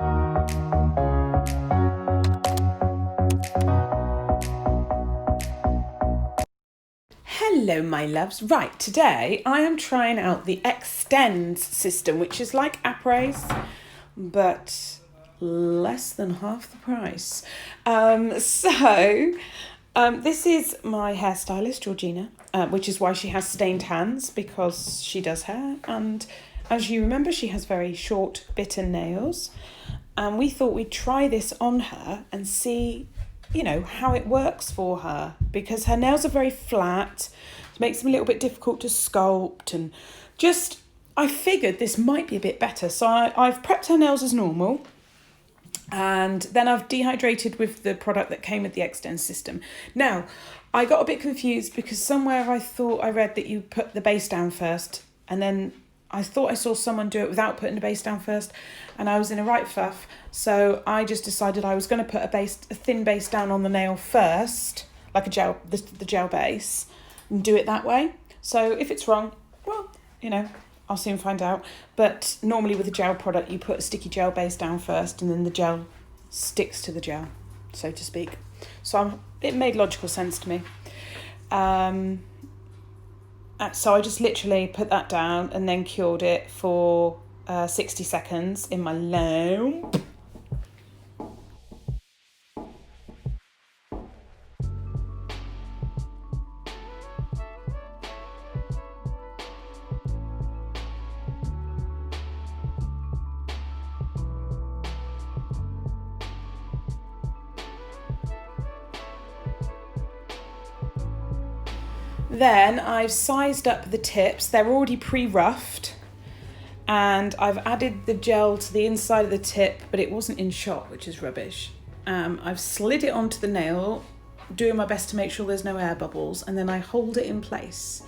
Hello my loves. Right, today I am trying out the Xtens system, which is like Apres, but less than half the price. This is my hairstylist, Georgina, which is why she has stained hands, because she does hair. And as you remember, she has very short, bitter nails. And we thought we'd try this on her and see, you know, how it works for her, because her nails are very flat. It makes them a little bit difficult to sculpt, and just, I figured this might be a bit better. So I've prepped her nails as normal, and then I've dehydrated with the product that came with the xtensystem. Now, I got a bit confused because somewhere I thought I read that you put the base down first, and then I thought I saw someone do it without putting the base down first, and I was in a right fuff. So I just decided I was going to put a thin base down on the nail first, like a gel, the gel base, and do it that way. So if it's wrong, well, you know, I'll soon find out. But normally with a gel product, you put a sticky gel base down first, and then the gel sticks to the gel, so to speak. So it made logical sense to me. So I just literally put that down and then cured it for 60 seconds in my lamp. Then I've sized up the tips. They're already pre-roughed, and I've added the gel to the inside of the tip, but it wasn't in shot, which is rubbish. I've slid it onto the nail, doing my best to make sure there's no air bubbles, and then I hold it in place,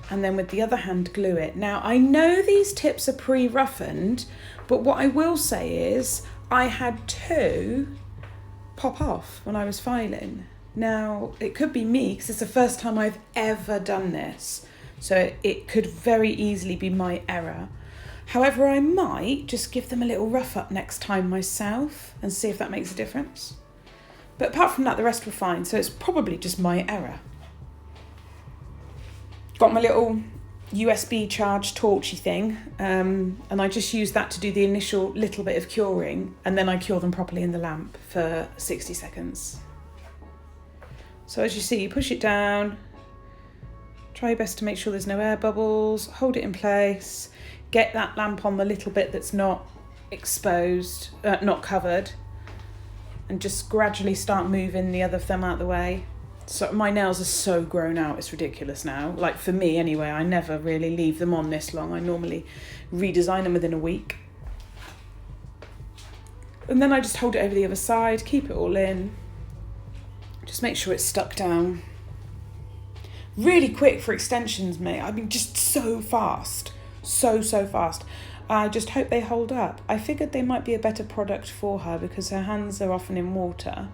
and then with the other hand glue it. Now, I know these tips are pre-roughened, but what I will say is I had two pop off when I was filing. Now, it could be me, because it's the first time I've ever done this, so it could very easily be my error. However, I might just give them a little rough up next time myself and see if that makes a difference. But apart from that, the rest were fine, so it's probably just my error. Got my little USB charged torchy thing, and I just use that to do the initial little bit of curing, and then I cure them properly in the lamp for 60 seconds. So as you see, you push it down, try your best to make sure there's no air bubbles, hold it in place, get that lamp on the little bit that's not exposed, not covered, and just gradually start moving the other thumb out the way. So my nails are so grown out, it's ridiculous now. Like for me anyway, I never really leave them on this long. I normally redesign them within a week. And then I just hold it over the other side, keep it all in. Just make sure it's stuck down. Really quick for extensions, mate. I mean, just so fast. So fast. I just hope they hold up. I figured they might be a better product for her because her hands are often in water.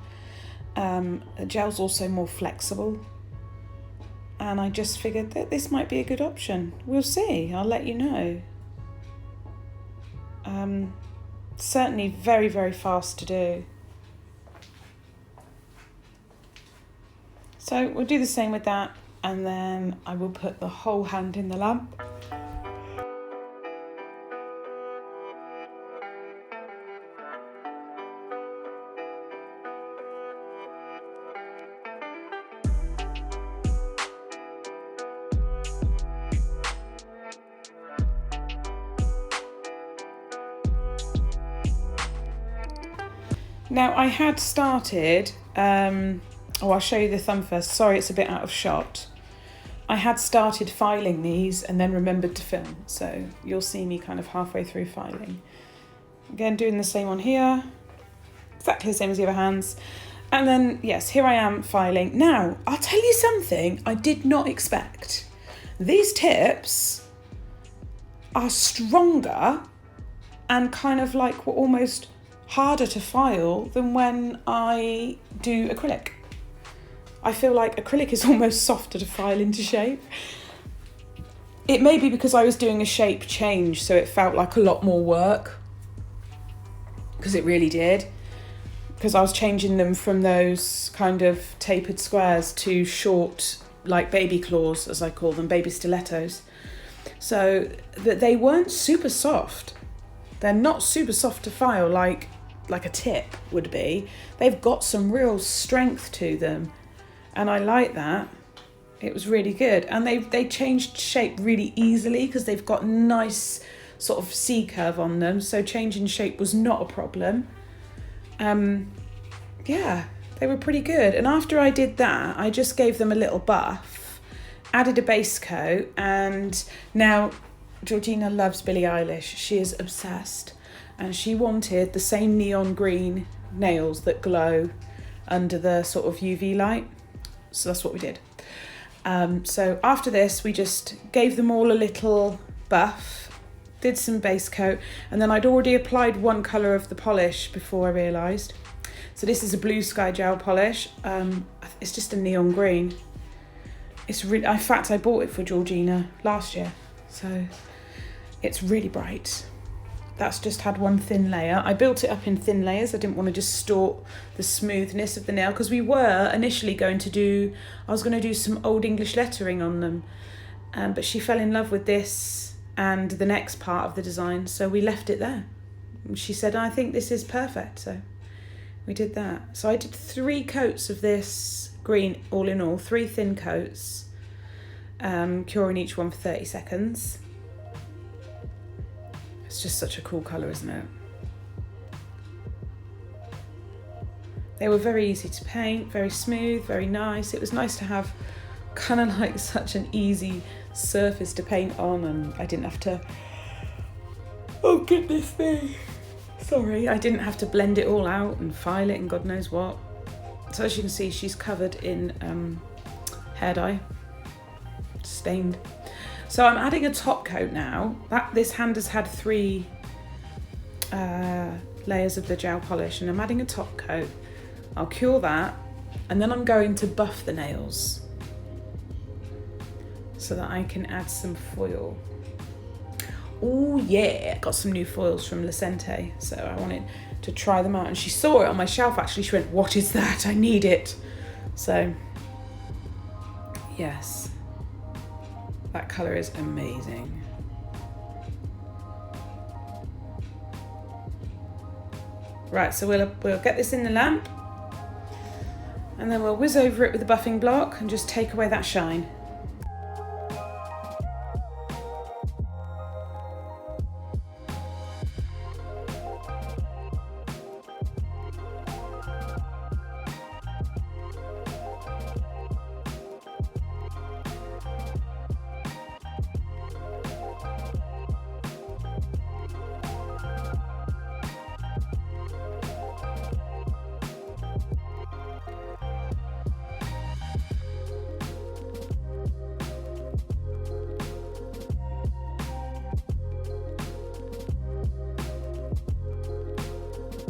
The gel's also more flexible. And I just figured that this might be a good option. We'll see. I'll let you know. Certainly very, very fast to do. So we'll do the same with that, and then I will put the whole hand in the lamp. Now I had started, I'll show you the thumb first. Sorry, it's a bit out of shot. I had started filing these and then remembered to film. So you'll see me kind of halfway through filing. Again, doing the same on here. Exactly the same as the other hands. And then, yes, here I am filing. Now, I'll tell you something I did not expect. These tips are stronger and kind of like were almost harder to file than when I do acrylic. I feel like acrylic is almost softer to file into shape. It may be because I was doing a shape change, so it felt like a lot more work. because it really did. Because I was changing them from those kind of tapered squares to short, like baby claws, as I call them, baby stilettos. So that they weren't super soft. They're not super soft to file like a tip would be. They've got some real strength to them, and I like that. It was really good, and they changed shape really easily because they've got nice sort of C curve on them, so changing shape was not a problem. Yeah, they were pretty good. And after I did that, I just gave them a little buff, added a base coat, and now Georgina loves Billie Eilish. She is obsessed, and she wanted the same neon green nails that glow under the sort of UV light. So that's what we did. So after this, we just gave them all a little buff, did some base coat, and then I'd already applied one colour of the polish before I realised. So this is a Bluesky gel polish. It's just a neon green. It's really, in fact, I bought it for Georgina last year, so it's really bright. That's just had one thin layer. I built it up in thin layers. I didn't want to distort the smoothness of the nail, because we were initially going to do, I was going to do some Old English lettering on them, but she fell in love with this and the next part of the design, so we left it there. And she said, I think this is perfect, so we did that. So I did 3 coats of this green, all in all, 3 thin coats, curing each one for 30 seconds. It's just such a cool colour, isn't it? They were very easy to paint, very smooth, very nice. It was nice to have kind of like such an easy surface to paint on, and I didn't have to, oh goodness me, sorry, I didn't have to blend it all out and file it and God knows what. So as you can see, she's covered in hair dye, stained. So I'm adding a top coat now. This hand has had 3 layers of the gel polish, and I'm adding a top coat. I'll cure that, and then I'm going to buff the nails so that I can add some foil. Oh yeah, got some new foils from Lecente, so I wanted to try them out, and she saw it on my shelf actually. She went, what is that? I need it. So yes, that colour is amazing. Right, so we'll get this in the lamp, and then we'll whiz over it with the buffing block and just take away that shine.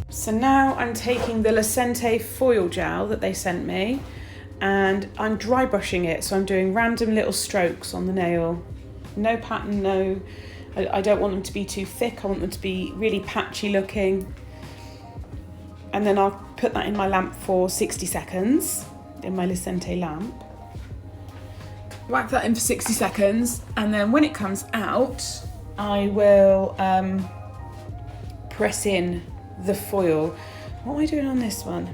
So now I'm taking the Lecente foil gel that they sent me, and I'm dry brushing it. So I'm doing random little strokes on the nail. No pattern, no, I don't want them to be too thick. I want them to be really patchy looking. And then I'll put that in my lamp for 60 seconds, in my Lecente lamp. Whack that in for 60 seconds, and then when it comes out, I will press in the foil. What am I doing on this one?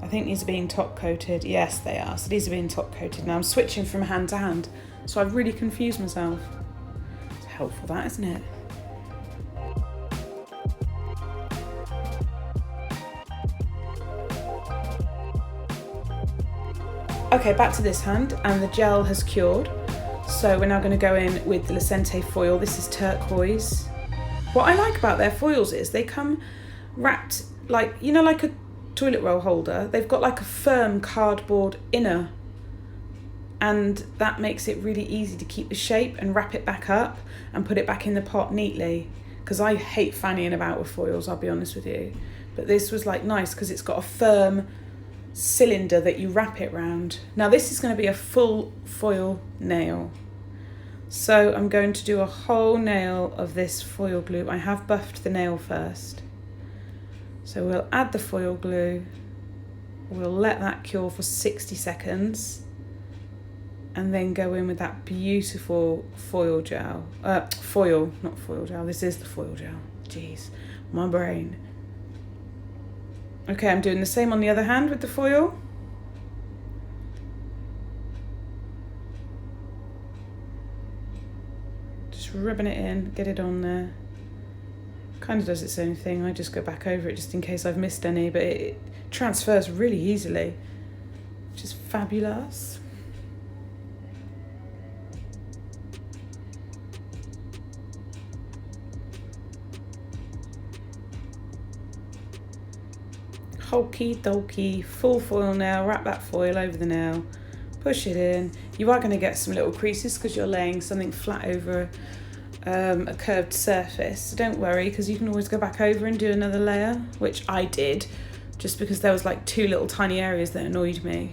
I think these are being top coated. Yes, they are. So these are being top coated. Now I'm switching from hand to hand, so I've really confused myself. It's helpful, that, isn't it? Okay, back to this hand, and the gel has cured. So we're now going to go in with the Lecente foil. This is turquoise. What I like about their foils is they come wrapped like, you know, like a toilet roll holder. They've got like a firm cardboard inner, and that makes it really easy to keep the shape and wrap it back up and put it back in the pot neatly, because I hate fannying about with foils, I'll be honest with you. But this was like nice because it's got a firm cylinder that you wrap it round. Now this is going to be a full foil nail, so I'm going to do a whole nail of this foil glue. I have buffed the nail first, So we'll add the foil glue, we'll let that cure for 60 seconds, and then go in with that beautiful foil gel. Not foil gel, this is the foil gel. Jeez, my brain. Okay, I'm doing the same on the other hand with the foil. Just rubbing it in, get it on there. Kind of does its own thing. I just go back over it just in case I've missed any, but it transfers really easily, which is fabulous. Okie dokie, full foil nail, wrap that foil over the nail, push it in. You are going to get some little creases because you're laying something flat over a curved surface. So don't worry, because you can always go back over and do another layer, which I did, just because there was like 2 little tiny areas that annoyed me.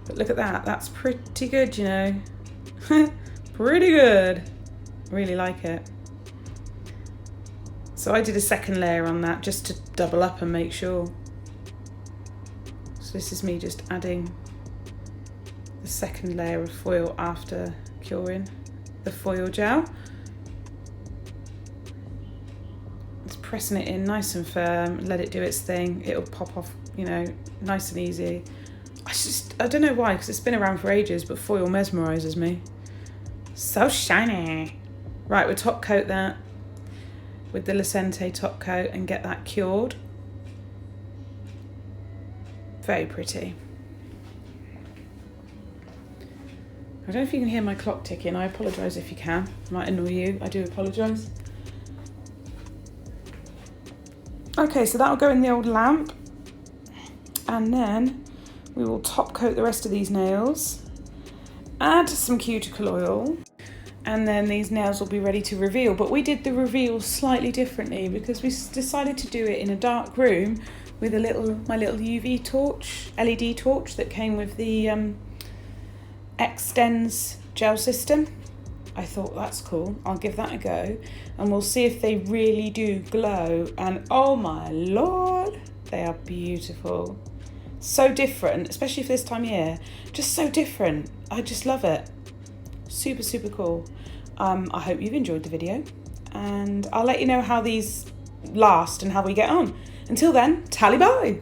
But look at that, that's pretty good, you know. Pretty good. Really like it. So I did a second layer on that just to double up and make sure. So this is me just adding the second layer of foil after curing the foil gel. Just pressing it in nice and firm, let it do its thing. It'll pop off, you know, nice and easy. I don't know why, because it's been around for ages, but foil mesmerises me. So shiny. Right, we'll top coat that with the Lecente top coat and get that cured. Very pretty. I don't know if you can hear my clock ticking. I apologise if you can. It might annoy you. I do apologise. Okay, so that'll go in the old lamp. And then we will top coat the rest of these nails. Add some cuticle oil. And then these nails will be ready to reveal. But we did the reveal slightly differently because we decided to do it in a dark room with my little UV torch, LED torch that came with the Xtens gel system. I thought that's cool. I'll give that a go and we'll see if they really do glow. And oh my lord, they are beautiful. So different, especially for this time of year. Just so different. I just love it. Super, super cool. I hope you've enjoyed the video and I'll let you know how these last and how we get on. Until then, tally bye.